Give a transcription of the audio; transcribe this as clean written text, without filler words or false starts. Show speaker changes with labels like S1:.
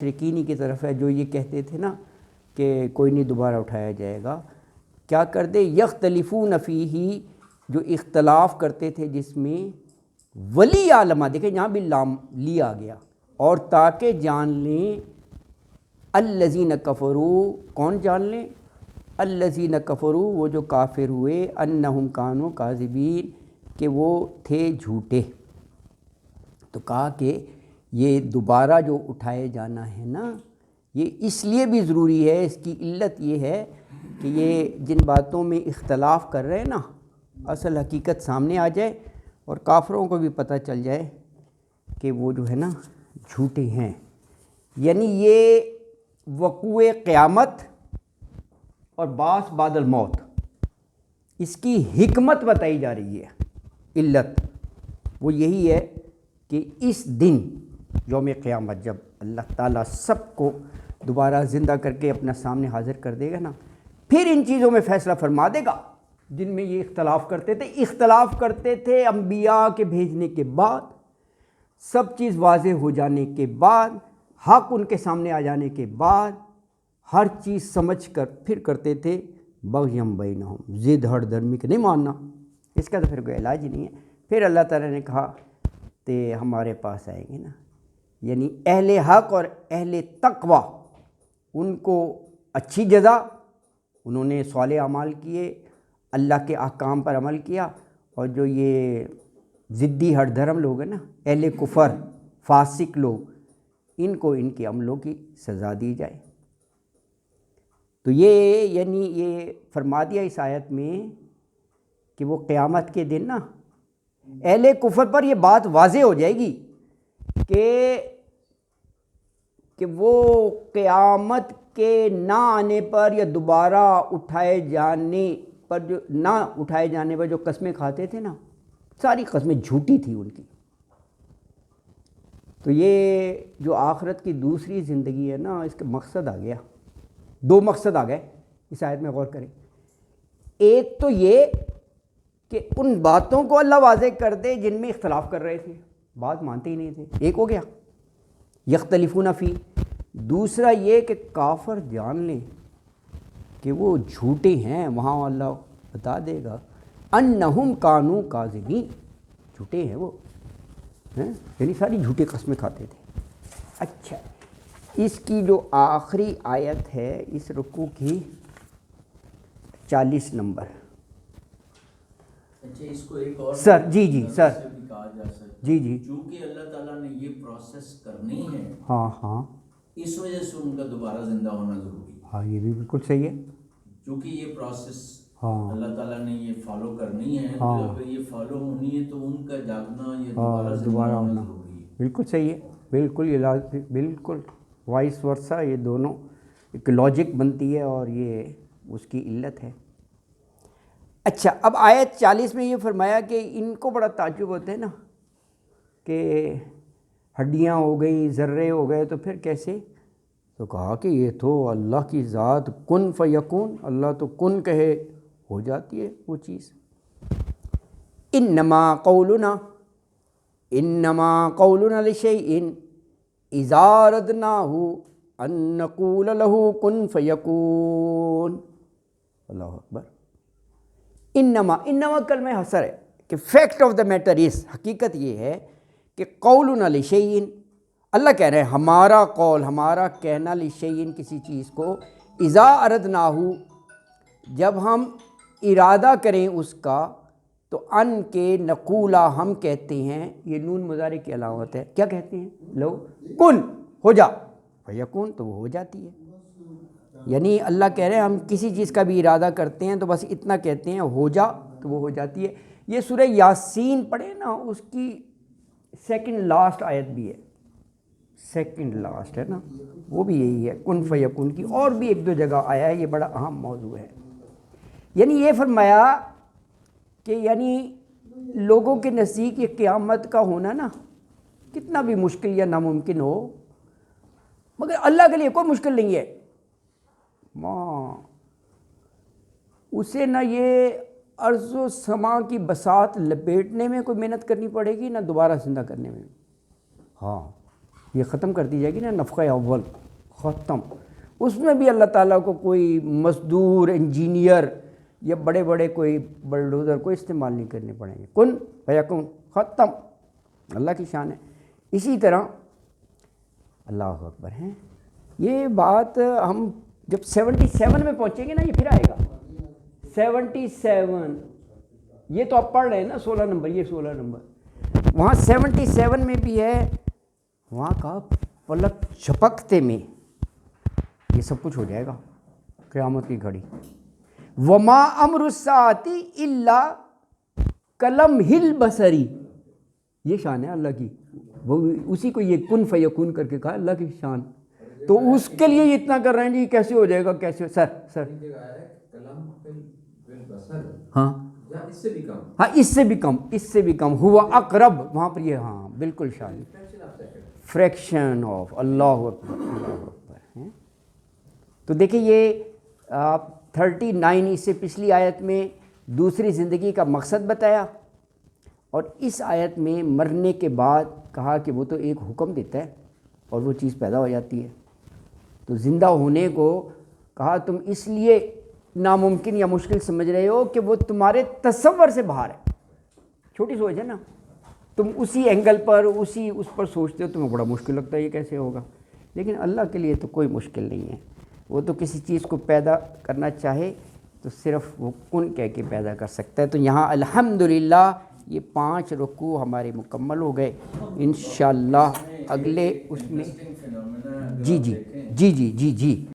S1: مشرکینی کی طرف ہے جو یہ کہتے تھے نا کہ کوئی نہیں دوبارہ اٹھایا جائے گا. کیا کر دے یختلفون فیہ، جو اختلاف کرتے تھے جس میں ولی عالمہ، دیکھیں یہاں بھی لام لیا گیا، اور تاکہ جان لیں الذین کفروا، کون جان لیں؟ الذین کفروا، وہ جو کافر ہوئے، انہم کانوا کاذبین، کہ وہ تھے جھوٹے. تو کہا کہ یہ دوبارہ جو اٹھائے جانا ہے نا، یہ اس لیے بھی ضروری ہے، اس کی علت یہ ہے کہ یہ جن باتوں میں اختلاف کر رہے ہیں نا، اصل حقیقت سامنے آ جائے اور کافروں کو بھی پتہ چل جائے کہ وہ جو ہے نا جھوٹے ہیں. یعنی یہ وقوع قیامت اور بعث بعد الموت، اس کی حکمت بتائی جا رہی ہے. علت وہ یہی ہے کہ اس دن یوم قیامت جب اللہ تعالیٰ سب کو دوبارہ زندہ کر کے اپنا سامنے حاضر کر دے گا نا، پھر ان چیزوں میں فیصلہ فرما دے گا جن میں یہ اختلاف کرتے تھے انبیاء کے بھیجنے کے بعد، سب چیز واضح ہو جانے کے بعد، حق ان کے سامنے آ جانے کے بعد، ہر چیز سمجھ کر پھر کرتے تھے بغیم بینہم، ضد ہر درمی کے نہیں ماننا. اس کا تو پھر کوئی علاج ہی نہیں ہے. پھر اللہ تعالیٰ نے کہا کہ ہمارے پاس آئیں گے نا، یعنی اہل حق اور اہل تقوی، ان کو اچھی جزا، انہوں نے صالح اعمال کیے، اللہ کے احکام پر عمل کیا، اور جو یہ ضدی ہر دھرم لوگ ہیں نا، اہل کفر فاسق لوگ، ان کو ان کے عملوں کی سزا دی جائے. تو یہ یعنی یہ فرما دیا اس آیت میں کہ وہ قیامت کے دن نا اہل کفر پر یہ بات واضح ہو جائے گی کہ وہ قیامت کے نہ آنے پر یا دوبارہ اٹھائے جانے پر، جو نہ اٹھائے جانے پر جو قسمیں کھاتے تھے نا، ساری قسمیں جھوٹی تھی ان کی. تو یہ جو آخرت کی دوسری زندگی ہے نا، اس کا مقصد آ گیا. دو مقصد آ گئے اس آیت میں، غور کریں. ایک تو یہ کہ ان باتوں کو اللہ واضح کر دے جن میں اختلاف کر رہے تھے، بات مانتے ہی نہیں تھے، ایک ہو گیا یختلفون فی. دوسرا یہ کہ کافر جان لیں کہ وہ جھوٹے ہیں، وہاں اللہ بتا دے گا انہم کانوا کاذبین، جھوٹے ہیں وہ، یعنی ساری جھوٹی قسمیں کھاتے تھے. اچھا، اس کی جو آخری آیت ہے اس رکوع کی 40 نمبر.
S2: اچھا، اس کو ایک اور
S1: سر جی سر
S2: کہا جا سکتا ہے
S1: جی
S2: چونکہ اللہ تعالیٰ نے یہ پروسیس کرنی ہے،
S1: ہاں
S2: اس وجہ سے ان کا دوبارہ زندہ ہونا ضروری ہے.
S1: ہاں، یہ بھی بالکل صحیح ہے.
S2: چونکہ یہ پروسیس
S1: ہاں
S2: اللہ تعالیٰ نے یہ فالو کرنی ہے،
S1: ہاں
S2: تو اگر یہ فالو ہونی ہے تو ان کا جاگنا یا
S1: ہاں،
S2: دوبارہ زندہ ہونا ضروری ہے.
S1: بالکل صحیح ہے، بالکل یہ بالکل وائس ورثہ، یہ دونوں ایک لاجک بنتی ہے اور یہ اس کی علت ہے. اچھا، اب آیت 40 میں یہ فرمایا کہ ان کو بڑا تعجب ہوتا ہے نا کہ ہڈیاں ہو گئیں، ذرے ہو گئے، تو پھر کیسے؟ تو کہا کہ یہ تو اللہ کی ذات کن فیکون، اللہ تو کن کہے ہو جاتی ہے وہ چیز. انما قولنا لشیء اذا اردناہ ان نقول له کن فیکون. اللہ اکبر. انما کلمہ حصر ہے کہ fact of the matter is, حقیقت یہ ہے کہ قولنا لشیء، اللہ کہہ رہے ہیں ہمارا قول، ہمارا کہنا لشیء کسی چیز کو، اذا اردناہ جب ہم ارادہ کریں اس کا، تو ان کے نقولا ہم کہتے ہیں، یہ نون مضارع کی علامت ہے، کیا کہتے ہیں؟ لو کن ہو جا، فیکون تو وہ ہو جاتی ہے. یعنی اللہ کہہ رہے ہیں ہم کسی چیز کا بھی ارادہ کرتے ہیں تو بس اتنا کہتے ہیں ہو جا تو وہ ہو جاتی ہے. یہ سورہ یاسین پڑھے نا، اس کی سیکنڈ لاسٹ آیت بھی ہے، سیکنڈ لاسٹ ہے نا، وہ بھی یہی ہے کن فیکون کی. اور بھی ایک دو جگہ آیا ہے، یہ بڑا اہم موضوع ہے. یعنی یہ فرمایا کہ یعنی لوگوں کے نزدیک یہ قیامت کا ہونا نا کتنا بھی مشکل یا ناممکن ہو، مگر اللہ کے لیے کوئی مشکل نہیں ہے. اسے نہ یہ ارض و سما کی بساط لپیٹنے میں کوئی محنت کرنی پڑے گی، نہ دوبارہ زندہ کرنے میں. ہاں، یہ ختم کر دی جائے گی نا نفخہ اول، ختم. اس میں بھی اللہ تعالیٰ کو کوئی مزدور، انجینئر یا بڑے بڑے کوئی بلڈوزر کو استعمال نہیں کرنے پڑیں گے. کن فیکون، ختم. اللہ کی شان ہے. اسی طرح اللہ اکبر ہیں. یہ بات ہم جب 77 میں پہنچیں گے نا، یہ پھر آئے گا 77. یہ تو آپ پڑھ رہے ہیں نا 16 نمبر، یہ 16 نمبر. وہاں 77 میں بھی ہے، وہاں کا پلک جھپکتے میں یہ سب کچھ ہو جائے گا قیامت کی گھڑی. وما امر الساعۃ الا کلمح البصر. یہ شان ہے اللہ کی. وہ اسی کو یہ کن فیکون کر کے کہا اللہ کی شان. تو اس کے لیے یہ اتنا کر رہے ہیں جی کیسے ہو جائے گا، کیسے سر ہاں ہاں اس سے بھی کم، اس سے بھی کم. ہوا اقرب، وہاں پر یہ ہاں بالکل شان، فریکشن آف. اللہ اکبر، اللہ اکبر. تو دیکھیں یہ 39 اس سے پچھلی آیت میں دوسری زندگی کا مقصد بتایا، اور اس آیت میں مرنے کے بعد کہا کہ وہ تو ایک حکم دیتا ہے اور وہ چیز پیدا ہو جاتی ہے. تو زندہ ہونے کو کہا تم اس لیے ناممکن یا مشکل سمجھ رہے ہو کہ وہ تمہارے تصور سے باہر ہے. چھوٹی سوچ ہے نا، تم اسی اینگل پر اس پر سوچتے ہو، تمہیں بڑا مشکل لگتا ہے یہ کیسے ہوگا. لیکن اللہ کے لیے تو کوئی مشکل نہیں ہے. وہ تو کسی چیز کو پیدا کرنا چاہے تو صرف وہ کن کہہ کے پیدا کر سکتا ہے. تو یہاں الحمدللہ یہ 5 رکوع ہمارے مکمل ہو گئے. انشاءاللہ اگلے اس میں جی